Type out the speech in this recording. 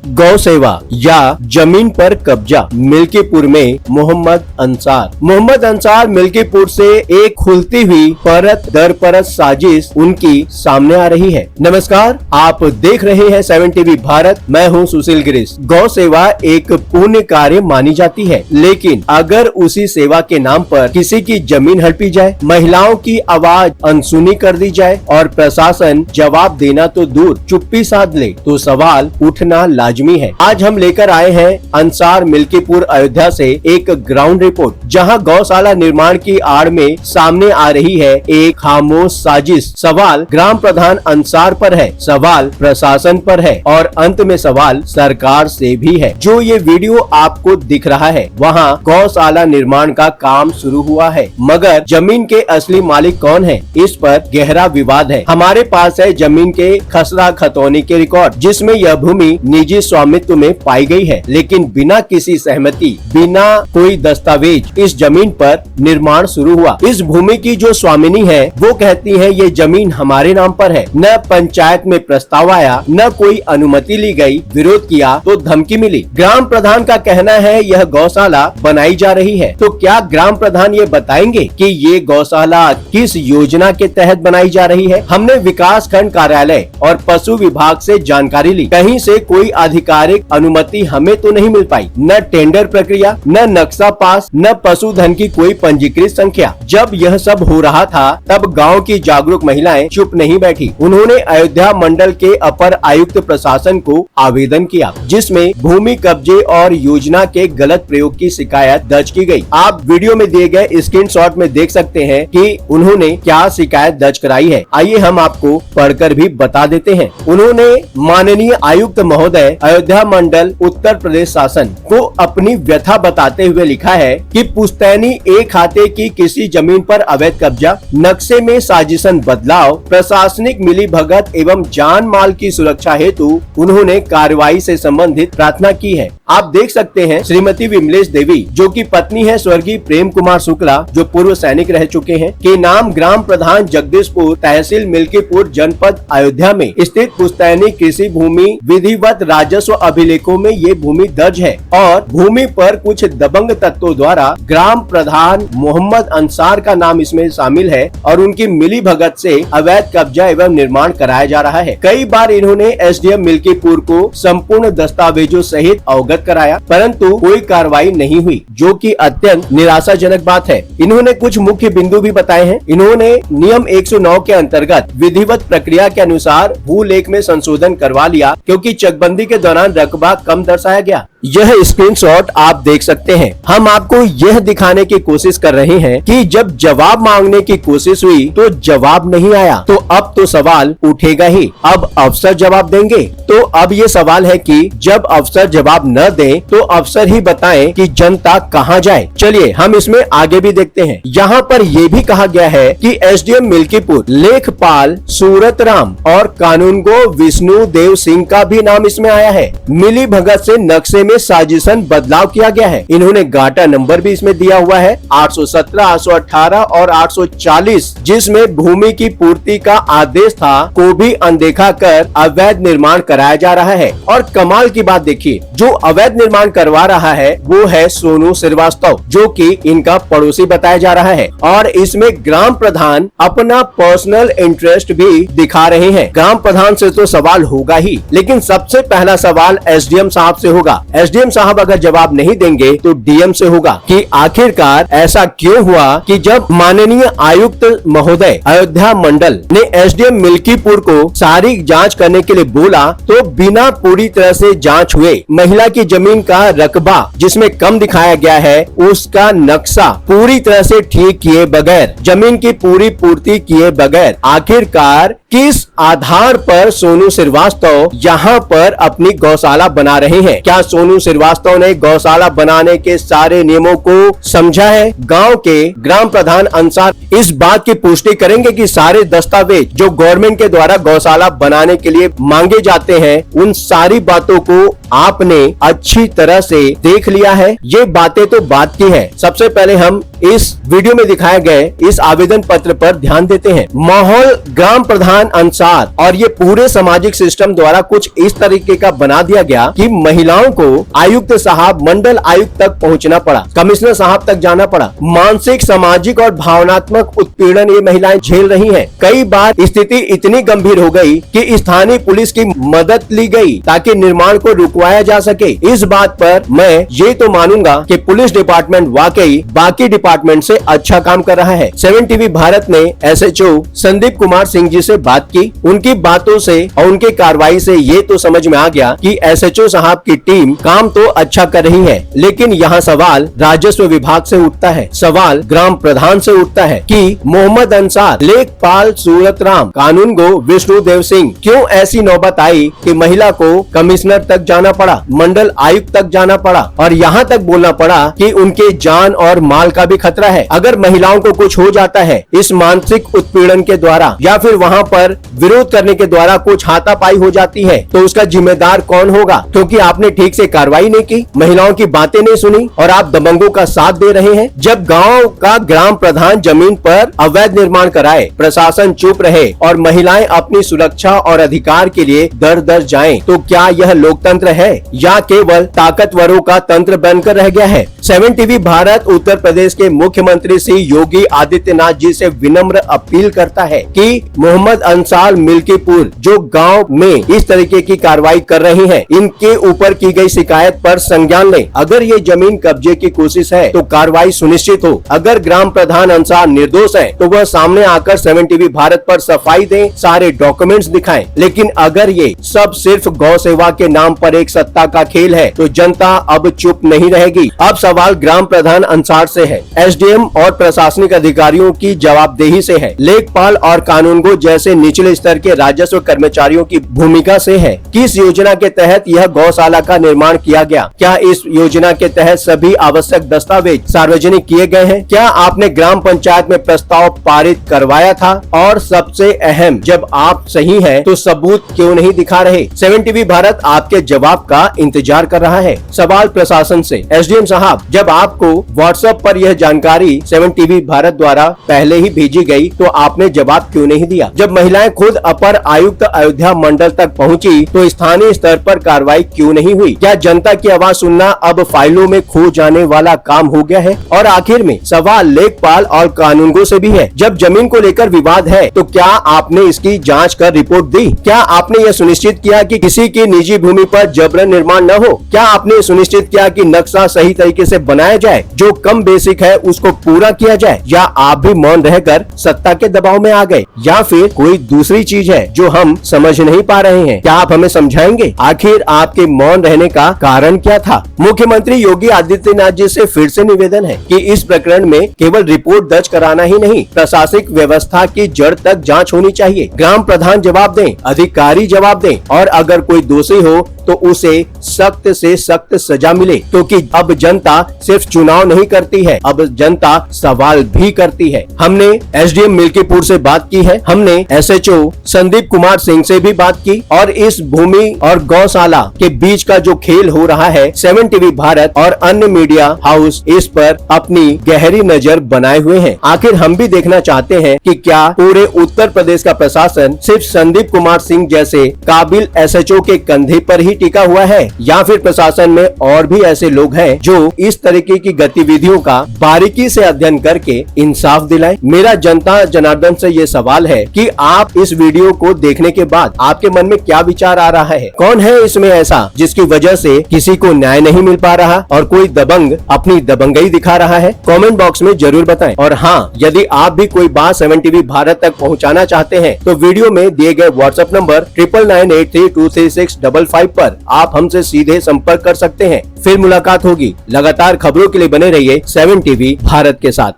गौ सेवा या जमीन पर कब्जा मिल्कीपुर में मोहम्मद अंसार मिल्कीपुर से एक खुलती हुई परत दर परत साजिश उनकी सामने आ रही है। नमस्कार, आप देख रहे हैं 7 टीवी भारत। मैं हूं सुशील गिरीश। गौ सेवा एक पुण्य कार्य मानी जाती है, लेकिन अगर उसी सेवा के नाम पर किसी की जमीन हड़पी जाए, महिलाओं की आवाज अनसुनी कर दी जाए और प्रशासन जवाब देना तो दूर चुप्पी साध ले, तो सवाल उठना लाजमी है। आज हम लेकर आए हैं अंसार मिल्कीपुर अयोध्या से एक ग्राउंड रिपोर्ट, जहां गौशाला निर्माण की आड़ में सामने आ रही है एक खामोश साजिश। सवाल ग्राम प्रधान अंसार पर है, सवाल प्रशासन पर है और अंत में सवाल सरकार से भी है। जो ये वीडियो आपको दिख रहा है, वहाँ गौशाला निर्माण का काम शुरू हुआ है, मगर जमीन के असली मालिक कौन है, इस पर गहरा विवाद है। हमारे पास है जमीन के खसरा खतौनी के रिकॉर्ड, जिसमें यह भूमि निजी स्वामित्व में पाई गई है, लेकिन बिना किसी सहमति, बिना कोई दस्तावेज इस जमीन पर निर्माण शुरू हुआ। इस भूमि की जो स्वामिनी है वो कहती है ये जमीन हमारे नाम पर है। न पंचायत में प्रस्ताव आया, न कोई अनुमति ली गई, विरोध किया तो धमकी मिली। ग्राम प्रधान का कहना है यह गौशाला बनाई जा रही है, तो क्या ग्राम प्रधान ये बताएंगे कि ये गौशाला किस योजना के तहत बनाई जा रही है? हमने विकास खंड कार्यालय और पशु विभाग से जानकारी ली, कहीं से कोई आधिकारिक अनुमति हमें तो नहीं मिल पाई। न टेंडर प्रक्रिया, न नक्शा पास, न पशुधन की कोई पंजीकृत संख्या। जब यह सब हो रहा था तब गांव की जागरूक महिलाएं चुप नहीं बैठी। उन्होंने अयोध्या मंडल के अपर आयुक्त प्रशासन को आवेदन किया, जिसमें भूमि कब्जे और योजना के गलत प्रयोग की शिकायत दर्ज की गई। आप वीडियो में दिए गए स्क्रीनशॉट में देख सकते हैं कि उन्होंने क्या शिकायत दर्ज कराई है। आइए हम आपको पढ़कर भी बता देते हैं। उन्होंने माननीय आयुक्त महोदय अयोध्या मंडल उत्तर प्रदेश शासन को अपनी व्यथा बताते हुए लिखा है कि पुश्तैनी एक खाते की किसी जमीन पर अवैध कब्जा, नक्शे में साजिशन बदलाव, प्रशासनिक मिली भगत एवं जान माल की सुरक्षा हेतु उन्होंने कार्रवाई से संबंधित प्रार्थना की है। आप देख सकते हैं श्रीमती विमलेश देवी, जो कि पत्नी है स्वर्गीय प्रेम कुमार शुक्ला, जो पूर्व सैनिक रह चुके हैं, के नाम ग्राम प्रधान जगदीशपुर, तहसील मिल्कीपुर, जनपद अयोध्या में स्थित पुश्तैनी कृषि भूमि विधिवत राजस्व अभिलेखों में ये भूमि दर्ज है और भूमि पर कुछ दबंग तत्वों द्वारा ग्राम प्रधान मोहम्मद अंसार का नाम इसमें शामिल है और उनकी मिली भगत से अवैध कब्जा एवं निर्माण कराया जा रहा है। कई बार इन्होंने एसडीएम मिल्कीपुर को संपूर्ण दस्तावेजों सहित अवगत कराया, परंतु कोई कार्रवाई नहीं हुई, जो कि अत्यंत निराशाजनक बात है। इन्होंने कुछ मुख्य बिंदु भी बताए हैं। इन्होंने नियम 109 के अंतर्गत विधिवत प्रक्रिया के अनुसार भूलेख में संशोधन करवा लिया, क्योंकि चकबंदी के दौरान रकबा कम दर्शाया गया। यह स्क्रीनशॉट आप देख सकते हैं। हम आपको यह दिखाने की कोशिश कर रहे हैं कि जब जवाब मांगने की कोशिश हुई तो जवाब नहीं आया, तो अब तो सवाल उठेगा ही। अब अफसर जवाब देंगे, तो अब ये सवाल है कि जब अफसर जवाब न दें तो अफसर ही बताएं कि जनता कहां जाए। चलिए हम इसमें आगे भी देखते हैं। यहाँ पर यह भी कहा गया है कि एसडीएम मिल्कीपुर लेखपाल सूरत राम और कानूनगो विष्णु देव सिंह का भी नाम इसमें आया है। मिली भगत से नक्शे में साजिशन बदलाव किया गया है। इन्होंने गाटा नंबर भी इसमें दिया हुआ है 817, 818 और 840, जिसमें भूमि की पूर्ति का आदेश था को भी अनदेखा कर अवैध निर्माण कराया जा रहा है। और कमाल की बात देखिए, जो अवैध निर्माण करवा रहा है वो है सोनू श्रीवास्तव, जो कि इनका पड़ोसी बताया जा रहा है। और इसमें ग्राम प्रधान अपना पर्सनल इंटरेस्ट भी दिखा रहे हैं। ग्राम प्रधान से तो सवाल होगा ही, लेकिन सबसे पहला सवाल एसडीएम साहब से होगा। एसडीएम साहब अगर जवाब नहीं देंगे तो डीएम से होगा कि आखिरकार ऐसा क्यों हुआ कि जब माननीय आयुक्त महोदय अयोध्या मंडल ने एसडीएम मिल्कीपुर को सारी जांच करने के लिए बोला, तो बिना पूरी तरह से जांच हुए महिला की जमीन का रकबा जिसमें कम दिखाया गया है, उसका नक्शा पूरी तरह से ठीक किए बगैर, जमीन की पूरी पूर्ति किए बगैर आखिरकार किस आधार पर सोनू श्रीवास्तव यहाँ पर अपनी गौशाला बना रहे हैं? क्या सोनू श्रीवास्तव ने गौशाला बनाने के सारे नियमों को समझा है? गांव के ग्राम प्रधान अंसार इस बात की पुष्टि करेंगे कि सारे दस्तावेज जो गवर्नमेंट के द्वारा गौशाला बनाने के लिए मांगे जाते हैं, उन सारी बातों को आपने अच्छी तरह से देख लिया है। ये बातें तो बात की है। सबसे पहले हम इस वीडियो में दिखाए गए इस आवेदन पत्र पर ध्यान देते हैं। माहौल ग्राम प्रधान अंसार और ये पूरे सामाजिक सिस्टम द्वारा कुछ इस तरीके का बना दिया गया कि महिलाओं को आयुक्त साहब, मंडल आयुक्त तक पहुंचना पड़ा, कमिश्नर साहब तक जाना पड़ा। मानसिक, सामाजिक और भावनात्मक उत्पीड़न ये महिलाएं झेल रही हैं। कई बार स्थिति इतनी गंभीर हो गई कि स्थानीय पुलिस की मदद ली गई ताकि निर्माण को रुकवाया जा सके। इस बात पर मैं ये तो मानूंगा कि पुलिस डिपार्टमेंट वाकई बाकी डिपार्टमेंट से अच्छा काम कर रहा है। 7 टीवी भारत ने एसएचओ संदीप कुमार सिंह जी से बात की। उनकी बातों से और उनके कार्रवाई से ये तो समझ में आ गया कि एसएचओ साहब की टीम काम तो अच्छा कर रही है, लेकिन यहाँ सवाल राजस्व विभाग से उठता है, सवाल ग्राम प्रधान से उठता है कि मोहम्मद अंसार, लेखपाल सूरतराम, कानूनगो विष्णुदेव सिंह, क्यों ऐसी नौबत आई कि महिला को कमिश्नर तक जाना पड़ा, मंडल आयुक्त तक जाना पड़ा और यहाँ तक बोलना पड़ा कि उनके जान और माल का भी खतरा है। अगर महिलाओं को कुछ हो जाता है इस मानसिक उत्पीड़न के द्वारा या फिर वहाँ पर विरोध करने के द्वारा कुछ हाथापाई हो जाती है तो उसका जिम्मेदार कौन होगा? क्योंकि आपने ठीक से कार्रवाई नहीं की, महिलाओं की बातें नहीं सुनी और आप दबंगों का साथ दे रहे हैं। जब गांव का ग्राम प्रधान जमीन पर अवैध निर्माण कराए, प्रशासन चुप रहे और महिलाएं अपनी सुरक्षा और अधिकार के लिए दर दर जाएं, तो क्या यह लोकतंत्र है या केवल ताकतवरों का तंत्र बनकर रह गया है? 7 टीवी भारत उत्तर प्रदेश के मुख्यमंत्री श्री योगी आदित्यनाथ जी से विनम्र अपील करता है कि मोहम्मद अंसार मिल्कीपुर जो गांव में इस तरीके की कार्रवाई कर रही हैं, इनके ऊपर की गई शिकायत पर संज्ञान लें। अगर ये जमीन कब्जे की कोशिश है तो कार्रवाई सुनिश्चित हो। अगर ग्राम प्रधान अंसार निर्दोष है तो वह सामने आकर 7 टीवी भारत पर सफाई दें, सारे डॉक्यूमेंट्स दिखाएं। लेकिन अगर ये सब सिर्फ गौ सेवा के नाम पर एक सत्ता का खेल है तो जनता अब चुप नहीं रहेगी। अब सवाल ग्राम प्रधान अंसार से है, एसडीएम और प्रशासनिक अधिकारियों की जवाबदेही से है, लेखपाल और कानूनगो जैसे निचले स्तर के राजस्व कर्मचारियों की भूमिका से है। किस योजना के तहत यह गौशाला का निर्माण किया गया? क्या इस योजना के तहत सभी आवश्यक दस्तावेज सार्वजनिक किए गए हैं? क्या आपने ग्राम पंचायत में प्रस्ताव पारित करवाया था? और सबसे अहम, जब आप सही हैं तो सबूत क्यों नहीं दिखा रहे? 7 टीवी भारत आपके जवाब का इंतजार कर रहा है। सवाल प्रशासन से, एसडीएम साहब, जब आपको व्हाट्सएप पर यह जानकारी 7 टीवी भारत द्वारा पहले ही भेजी गई तो आपने जवाब क्यों नहीं दिया? जब महिलाएं खुद अपर आयुक्त अयोध्या मंडल तक पहुंची तो स्थानीय स्तर पर कार्रवाई क्यों नहीं हुई? क्या जनता की आवाज सुनना अब फाइलों में खो जाने वाला काम हो गया है? और आखिर में सवाल लेखपाल और कानूनगो से भी है। जब जमीन को लेकर विवाद है तो क्या आपने इसकी जांच कर रिपोर्ट दी? क्या आपने यह सुनिश्चित किया कि किसी की निजी भूमि पर जबरन निर्माण न हो? क्या आपने सुनिश्चित किया कि नक्शा सही तरीके से बनाया जाए, जो कम बेसिक है उसको पूरा किया जाए? या आप भी मौन रहकर सत्ता के दबाव में आ गए, या फिर कोई दूसरी चीज है जो हम समझ नहीं पा रहे हैं? क्या आप हमें समझाएंगे आखिर आपके मौन रहने का कारण क्या था? मुख्यमंत्री योगी आदित्यनाथ जी से फिर से निवेदन है कि इस प्रकरण में केवल रिपोर्ट दर्ज कराना ही नहीं, प्रशासनिक व्यवस्था की जड़ तक जांच होनी चाहिए। ग्राम प्रधान जवाब दें, अधिकारी जवाब दें और अगर कोई दोषी हो तो उसे सख्त से सख्त सजा मिले, क्योंकि अब जनता सिर्फ चुनाव नहीं करती है, अब जनता सवाल भी करती है। हमने एसडीएम मिल्कीपुर से बात की है, हमने एसएचओ संदीप कुमार सिंह से भी बात की और इस भूमि और गौशाला के बीच का जो खेल हो रहा है 7 टीवी भारत और अन्य मीडिया हाउस इस पर अपनी गहरी नजर बनाए हुए हैं। आखिर हम भी देखना चाहते हैं कि क्या पूरे उत्तर प्रदेश का प्रशासन सिर्फ संदीप कुमार सिंह जैसे काबिल एसएचओ के कंधे पर ही टिका हुआ है, या फिर प्रशासन में और भी ऐसे लोग हैं जो इस तरीके की गतिविधियों का बारीकी से अध्ययन करके इंसाफ दिलाएं। मेरा जनता जनार्दन से ये सवाल है कि आप इस वीडियो को देखने के बाद आपके मन में क्या विचार आ रहा है? कौन है इसमें ऐसा जिसकी वजह से किसी को न्याय नहीं मिल पा रहा और कोई दबंग अपनी दबंगई दिखा रहा है? कमेंट बॉक्स में जरूर बताएं। और हाँ, यदि आप भी कोई बात 7 टीवी भारत तक पहुंचाना चाहते हैं तो वीडियो में दिए गए व्हाट्सएप नंबर 9998323655 पर आप हमसे सीधे संपर्क कर सकते हैं। फिर मुलाकात होगी। लगातार खबरों के लिए बने रहिए 7 टीवी भारत के साथ।